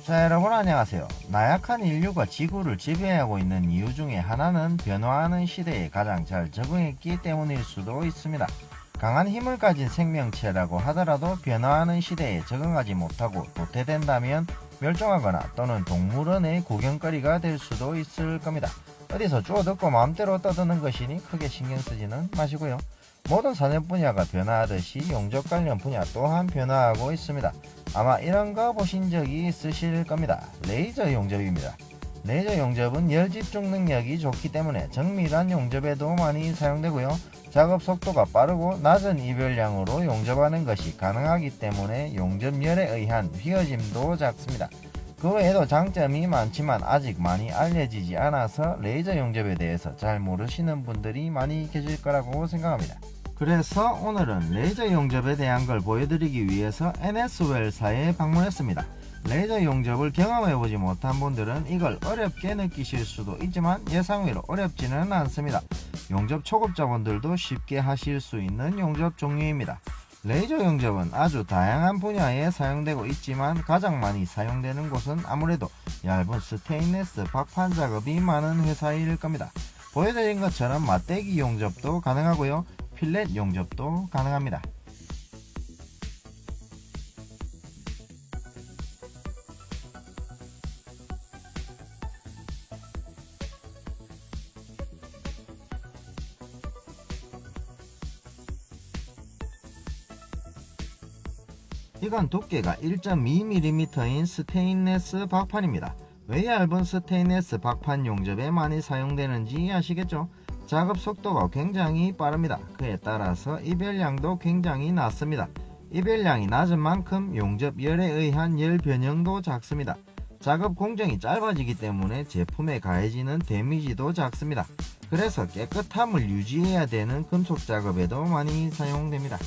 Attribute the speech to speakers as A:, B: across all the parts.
A: 자, 여러분 안녕하세요. 나약한 인류가 지구를 지배하고 있는 이유 중에 하나는 변화하는 시대에 가장 잘 적응했기 때문일 수도 있습니다. 강한 힘을 가진 생명체라고 하더라도 변화하는 시대에 적응하지 못하고 도태된다면 멸종하거나 또는 동물원의 구경거리가 될 수도 있을 겁니다. 어디서 주워 듣고 마음대로 떠드는 것이니 크게 신경 쓰지는 마시고요. 모든 산업 분야가 변화하듯이 용접 관련 분야 또한 변화하고 있습니다. 아마 이런 거 보신 적이 있으실 겁니다. 레이저 용접입니다. 레이저 용접은 열 집중 능력이 좋기 때문에 정밀한 용접에도 많이 사용되고요. 작업 속도가 빠르고 낮은 이별량으로 용접하는 것이 가능하기 때문에 용접열에 의한 휘어짐도 작습니다. 그 외에도 장점이 많지만 아직 많이 알려지지 않아서 레이저 용접에 대해서 잘 모르시는 분들이 많이 계실 거라고 생각합니다. 그래서 오늘은 레이저 용접에 대한 걸 보여드리기 위해서 NS웰사에 방문했습니다. 레이저 용접을 경험해보지 못한 분들은 이걸 어렵게 느끼실 수도 있지만 예상외로 어렵지는 않습니다. 용접 초급자분들도 쉽게 하실 수 있는 용접 종류입니다. 레이저 용접은 아주 다양한 분야에 사용되고 있지만 가장 많이 사용되는 곳은 아무래도 얇은 스테인리스 박판 작업이 많은 회사일 겁니다. 보여드린 것처럼 맞대기 용접도 가능하고요. 필렛 용접도 가능합니다. 이건 두께가 1.2mm인 스테인리스 박판입니다. 왜 얇은 스테인리스 박판 용접에 많이 사용되는지 아시겠죠? 작업 속도가 굉장히 빠릅니다. 그에 따라서 이별량도 굉장히 낮습니다. 이별량이 낮은 만큼 용접열에 의한 열 변형도 작습니다. 작업 공정이 짧아지기 때문에 제품에 가해지는 데미지도 작습니다. 그래서 깨끗함을 유지해야 되는 금속 작업에도 많이 사용됩니다.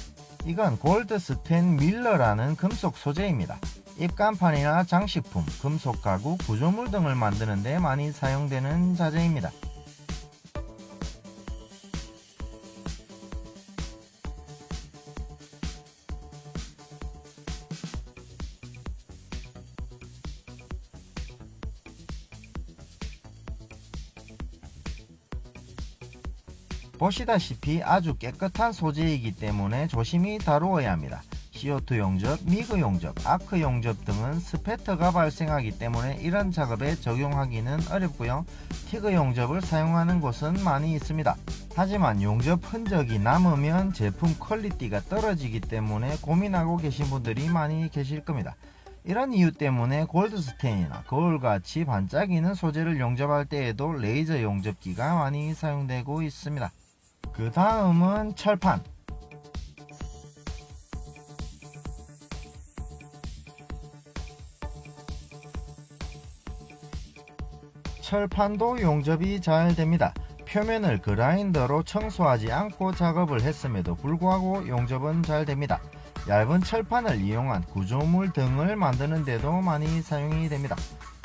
A: 이건 골드 스텐 밀러라는 금속 소재입니다. 입간판이나 장식품, 금속 가구, 구조물 등을 만드는 데 많이 사용되는 자재입니다. 보시다시피 아주 깨끗한 소재이기 때문에 조심히 다루어야 합니다. CO2 용접, 미그 용접, 아크 용접 등은 스패터가 발생하기 때문에 이런 작업에 적용하기는 어렵고요. 티그 용접을 사용하는 곳은 많이 있습니다. 하지만 용접 흔적이 남으면 제품 퀄리티가 떨어지기 때문에 고민하고 계신 분들이 많이 계실 겁니다. 이런 이유 때문에 골드스테인이나 거울같이 반짝이는 소재를 용접할 때에도 레이저 용접기가 많이 사용되고 있습니다. 그 다음은 철판. 철판도 용접이 잘 됩니다. 표면을 그라인더로 청소하지 않고 작업을 했음에도 불구하고 용접은 잘 됩니다. 얇은 철판을 이용한 구조물 등을 만드는 데도 많이 사용이 됩니다.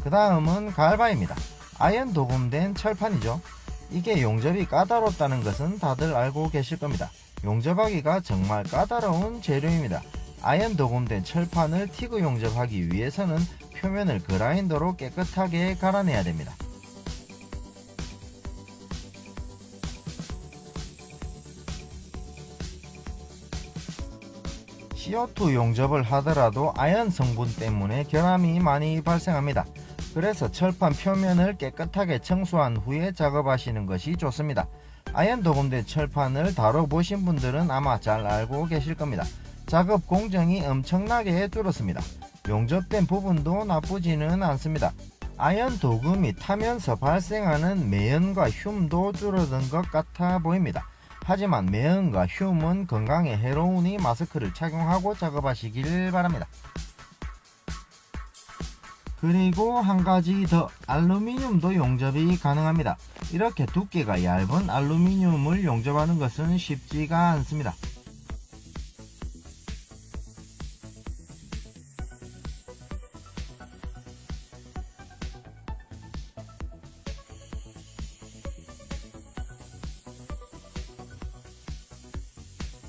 A: 그 다음은 갈바입니다. 아연 도금된 철판이죠. 이게 용접이 까다롭다는 것은 다들 알고 계실 겁니다. 용접하기가 정말 까다로운 재료입니다. 아연 도금된 철판을 티그 용접하기 위해서는 표면을 그라인더로 깨끗하게 갈아내야 됩니다. CO2 용접을 하더라도 아연 성분 때문에 결함이 많이 발생합니다. 그래서 철판 표면을 깨끗하게 청소한 후에 작업하시는 것이 좋습니다. 아연 도금된 철판을 다뤄보신 분들은 아마 잘 알고 계실 겁니다. 작업 공정이 엄청나게 줄었습니다. 용접된 부분도 나쁘지는 않습니다. 아연 도금이 타면서 발생하는 매연과 흉도 줄어든 것 같아 보입니다. 하지만 매연과 흉은 건강에 해로우니 마스크를 착용하고 작업하시길 바랍니다. 그리고 한 가지 더, 알루미늄도 용접이 가능합니다. 이렇게 두께가 얇은 알루미늄을 용접하는 것은 쉽지가 않습니다.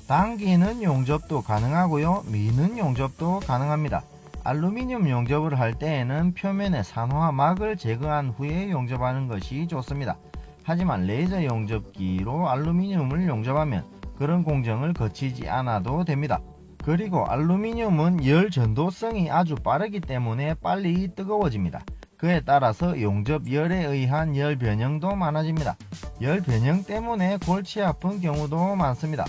A: 당기는 용접도 가능하고요, 미는 용접도 가능합니다. 알루미늄 용접을 할 때에는 표면의 산화막을 제거한 후에 용접하는 것이 좋습니다. 하지만 레이저 용접기로 알루미늄을 용접하면 그런 공정을 거치지 않아도 됩니다. 그리고 알루미늄은 열 전도성이 아주 빠르기 때문에 빨리 뜨거워집니다. 그에 따라서 용접열에 의한 열 변형도 많아집니다. 열 변형 때문에 골치 아픈 경우도 많습니다.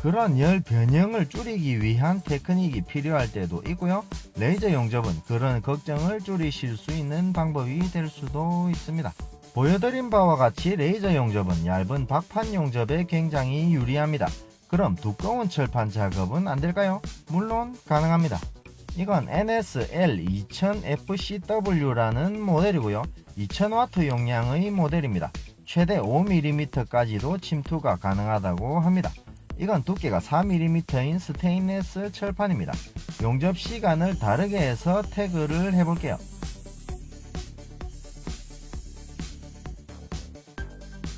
A: 그런 열 변형을 줄이기 위한 테크닉이 필요할 때도 있고요. 레이저 용접은 그런 걱정을 줄이실 수 있는 방법이 될 수도 있습니다. 보여드린 바와 같이 레이저 용접은 얇은 박판 용접에 굉장히 유리합니다. 그럼 두꺼운 철판 작업은 안 될까요? 물론 가능합니다. 이건 NSL2000FCW라는 모델이고요. 2000W 용량의 모델입니다. 최대 5mm까지도 침투가 가능하다고 합니다. 이건 두께가 4mm인 스테인리스 철판입니다. 용접 시간을 다르게 해서 태그를 해볼게요.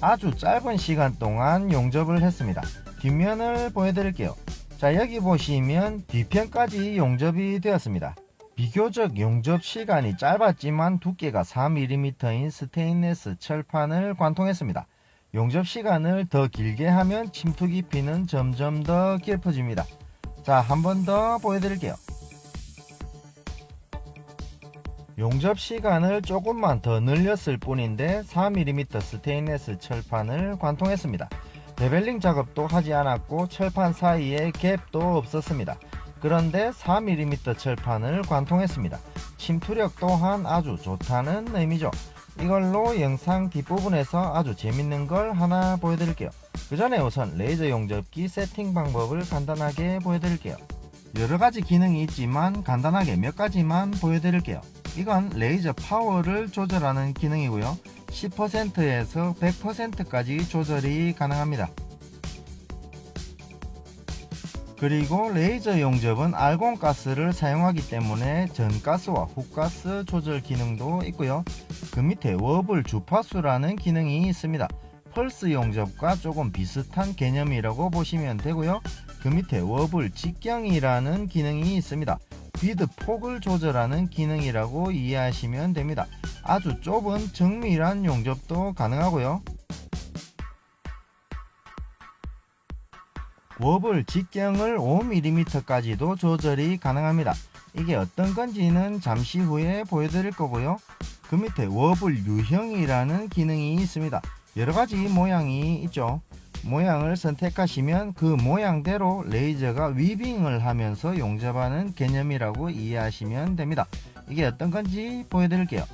A: 아주 짧은 시간 동안 용접을 했습니다. 뒷면을 보여드릴게요. 자, 여기 보시면 뒤편까지 용접이 되었습니다. 비교적 용접 시간이 짧았지만 두께가 4mm인 스테인리스 철판을 관통했습니다. 용접 시간을 더 길게 하면 침투 깊이는 점점 더 깊어집니다. 자, 한 번 더 보여드릴게요. 용접 시간을 조금만 더 늘렸을 뿐인데 4mm 스테인리스 철판을 관통했습니다. 베벨링 작업도 하지 않았고 철판 사이에 갭도 없었습니다. 그런데 4mm 철판을 관통했습니다. 침투력 또한 아주 좋다는 의미죠. 이걸로 영상 뒷부분에서 아주 재밌는 걸 하나 보여드릴게요. 그 전에 우선 레이저 용접기 세팅 방법을 간단하게 보여드릴게요. 여러가지 기능이 있지만 간단하게 몇 가지만 보여드릴게요. 이건 레이저 파워를 조절하는 기능이고요. 10%에서 100%까지 조절이 가능합니다. 그리고 레이저 용접은 알곤가스를 사용하기 때문에 전가스와 훅가스 조절 기능도 있고요. 그 밑에 워블 주파수라는 기능이 있습니다. 펄스 용접과 조금 비슷한 개념이라고 보시면 되고요. 그 밑에 워블 직경이라는 기능이 있습니다. 비드 폭을 조절하는 기능이라고 이해하시면 됩니다. 아주 좁은 정밀한 용접도 가능하고요. 워블 직경을 5mm까지도 조절이 가능합니다. 이게 어떤 건지는 잠시 후에 보여드릴 거고요. 그 밑에 워블 유형이라는 기능이 있습니다. 여러가지 모양이 있죠. 모양을 선택하시면 그 모양대로 레이저가 위빙을 하면서 용접하는 개념이라고 이해하시면 됩니다. 이게 어떤 건지 보여드릴게요.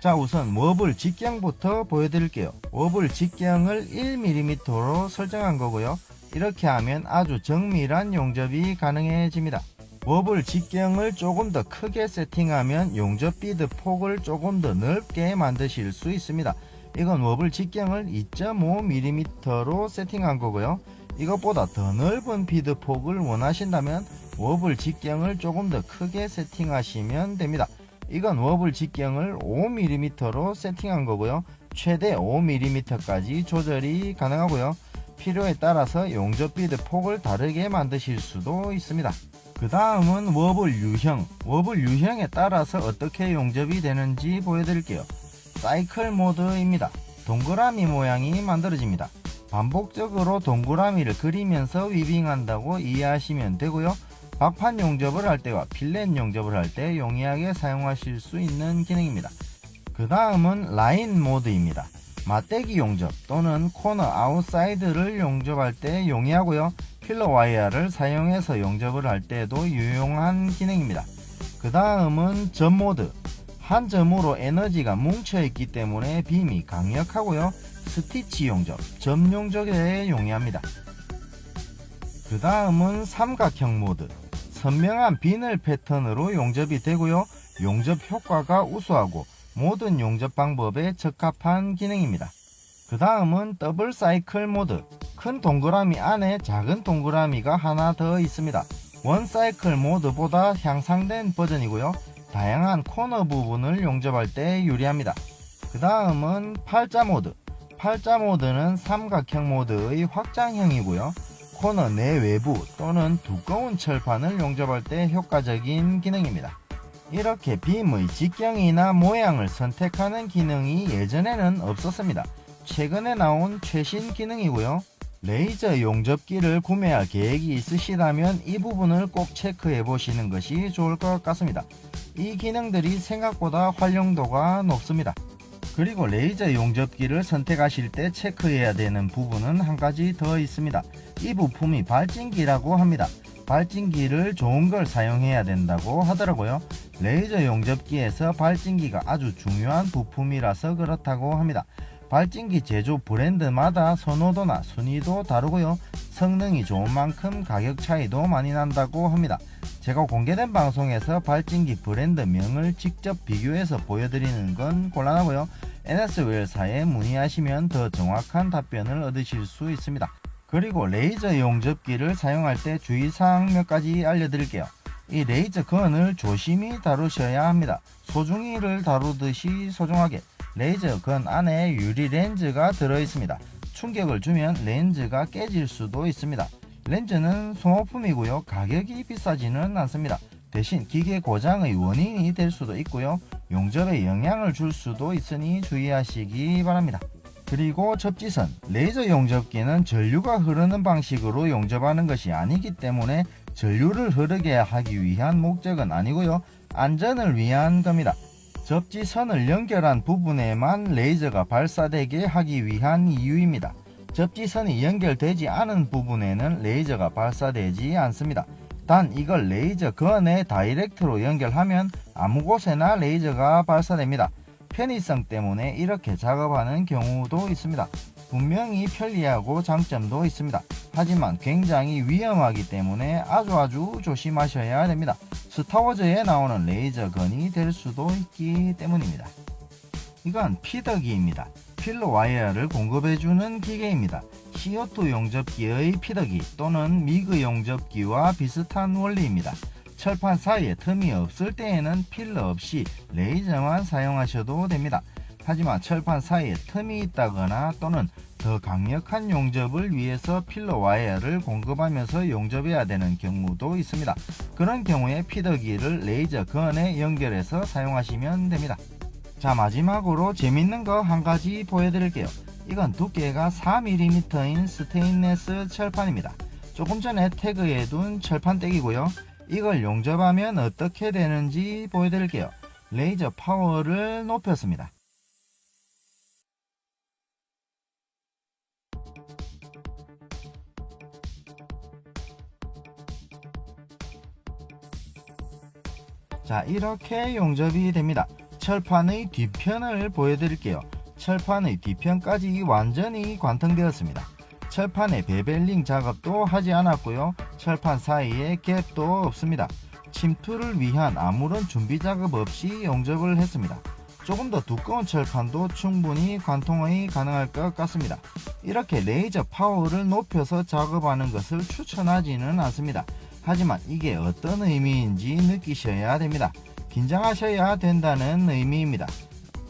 A: 자, 우선 워블 직경부터 보여드릴게요. 워블 직경을 1mm로 설정한 거고요. 이렇게 하면 아주 정밀한 용접이 가능해집니다. 워블 직경을 조금 더 크게 세팅하면 용접 비드 폭을 조금 더 넓게 만드실 수 있습니다. 이건 워블 직경을 2.5mm로 세팅한 거고요. 이것보다 더 넓은 비드 폭을 원하신다면 워블 직경을 조금 더 크게 세팅하시면 됩니다. 이건 워블 직경을 5mm로 세팅한 거고요. 최대 5mm까지 조절이 가능하고요. 필요에 따라서 용접 비드 폭을 다르게 만드실 수도 있습니다. 그 다음은 워블 유형. 워블 유형에 따라서 어떻게 용접이 되는지 보여드릴게요. 사이클 모드입니다. 동그라미 모양이 만들어집니다. 반복적으로 동그라미를 그리면서 위빙한다고 이해하시면 되고요. 박판 용접을 할 때와 필렛 용접을 할 때 용이하게 사용하실 수 있는 기능입니다. 그 다음은 라인 모드입니다. 맞대기 용접 또는 코너 아웃사이드를 용접할 때 용이하고요. 필러 와이어를 사용해서 용접을 할 때도 유용한 기능입니다. 그 다음은 점 모드. 한 점으로 에너지가 뭉쳐있기 때문에 빔이 강력하고요. 스티치 용접, 점 용접에 용이합니다. 그 다음은 삼각형 모드. 선명한 비늘 패턴으로 용접이 되고요. 용접 효과가 우수하고 모든 용접 방법에 적합한 기능입니다. 그 다음은 더블 사이클 모드. 큰 동그라미 안에 작은 동그라미가 하나 더 있습니다. 원 사이클 모드보다 향상된 버전이고요. 다양한 코너 부분을 용접할 때 유리합니다. 그 다음은 팔자 모드. 팔자 모드는 삼각형 모드의 확장형이고요. 코너 내외부 또는 두꺼운 철판을 용접할 때 효과적인 기능입니다. 이렇게 빔의 직경이나 모양을 선택하는 기능이 예전에는 없었습니다. 최근에 나온 최신 기능이고요. 레이저 용접기를 구매할 계획이 있으시다면 이 부분을 꼭 체크해 보시는 것이 좋을 것 같습니다. 이 기능들이 생각보다 활용도가 높습니다. 그리고 레이저 용접기를 선택하실 때 체크해야 되는 부분은 한 가지 더 있습니다. 이 부품이 발진기라고 합니다. 발진기를 좋은 걸 사용해야 된다고 하더라고요. 레이저 용접기에서 발진기가 아주 중요한 부품이라서 그렇다고 합니다. 발진기 제조 브랜드마다 선호도나 순위도 다르고요. 성능이 좋은 만큼 가격 차이도 많이 난다고 합니다. 제가 공개된 방송에서 발진기 브랜드명을 직접 비교해서 보여드리는 건 곤란하고요. NS웰사에 문의하시면 더 정확한 답변을 얻으실 수 있습니다. 그리고 레이저 용접기를 사용할 때 주의사항 몇 가지 알려드릴게요. 이 레이저 건을 조심히 다루셔야 합니다. 소중이를 다루듯이 소중하게. 레이저 건 안에 유리 렌즈가 들어있습니다. 충격을 주면 렌즈가 깨질 수도 있습니다. 렌즈는 소모품이고요. 가격이 비싸지는 않습니다. 대신 기계 고장의 원인이 될 수도 있고요. 용접에 영향을 줄 수도 있으니 주의하시기 바랍니다. 그리고 접지선, 레이저 용접기는 전류가 흐르는 방식으로 용접하는 것이 아니기 때문에 전류를 흐르게 하기 위한 목적은 아니고요. 안전을 위한 겁니다. 접지선을 연결한 부분에만 레이저가 발사되게 하기 위한 이유입니다. 접지선이 연결되지 않은 부분에는 레이저가 발사되지 않습니다. 단 이걸 레이저 건에 다이렉트로 연결하면 아무 곳에나 레이저가 발사됩니다. 편의성 때문에 이렇게 작업하는 경우도 있습니다. 분명히 편리하고 장점도 있습니다. 하지만 굉장히 위험하기 때문에 아주 조심하셔야 됩니다. 스타워즈에 나오는 레이저 건이 될 수도 있기 때문입니다. 이건 피더기입니다. 필러 와이어를 공급해주는 기계입니다. CO2 용접기의 피더기 또는 미그 용접기와 비슷한 원리입니다. 철판 사이에 틈이 없을 때에는 필러 없이 레이저만 사용하셔도 됩니다. 하지만 철판 사이에 틈이 있다거나 또는 더 강력한 용접을 위해서 필러 와이어를 공급하면서 용접해야 되는 경우도 있습니다. 그런 경우에 피더기를 레이저 건에 연결해서 사용하시면 됩니다. 자, 마지막으로 재밌는 거 한 가지 보여드릴게요. 이건 두께가 4mm인 스테인레스 철판입니다. 조금 전에 태그해둔 철판떼기고요. 이걸 용접하면 어떻게 되는지 보여드릴게요. 레이저 파워를 높였습니다. 자, 이렇게 용접이 됩니다. 철판의 뒤편을 보여드릴게요. 철판의 뒤편까지 완전히 관통되었습니다. 철판에 베벨링 작업도 하지 않았고요. 철판 사이에 갭도 없습니다. 침투를 위한 아무런 준비 작업 없이 용접을 했습니다. 조금 더 두꺼운 철판도 충분히 관통이 가능할 것 같습니다. 이렇게 레이저 파워를 높여서 작업하는 것을 추천하지는 않습니다. 하지만 이게 어떤 의미인지 느끼셔야 됩니다. 긴장하셔야 된다는 의미입니다.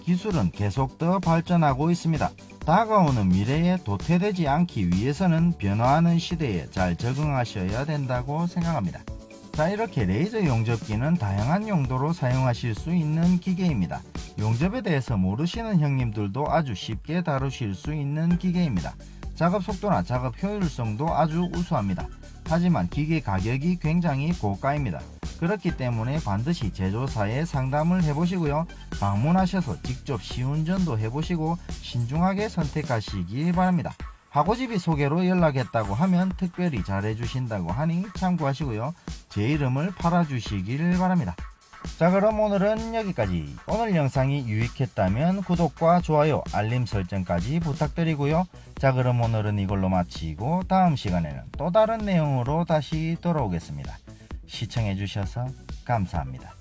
A: 기술은 계속 더 발전하고 있습니다. 다가오는 미래에 도태되지 않기 위해서는 변화하는 시대에 잘 적응하셔야 된다고 생각합니다. 자, 이렇게 레이저 용접기는 다양한 용도로 사용하실 수 있는 기계입니다. 용접에 대해서 모르시는 형님들도 아주 쉽게 다루실 수 있는 기계입니다. 작업 속도나 작업 효율성도 아주 우수합니다. 하지만 기계 가격이 굉장히 고가입니다. 그렇기 때문에 반드시 제조사에 상담을 해보시고요. 방문하셔서 직접 시운전도 해보시고 신중하게 선택하시기 바랍니다. 하고집이 소개로 연락했다고 하면 특별히 잘해주신다고 하니 참고하시고요. 제 이름을 팔아주시길 바랍니다. 자, 그럼 오늘은 여기까지. 오늘 영상이 유익했다면 구독과 좋아요, 알림 설정까지 부탁드리고요. 자, 그럼 오늘은 이걸로 마치고 다음 시간에는 또 다른 내용으로 다시 돌아오겠습니다. 시청해주셔서 감사합니다.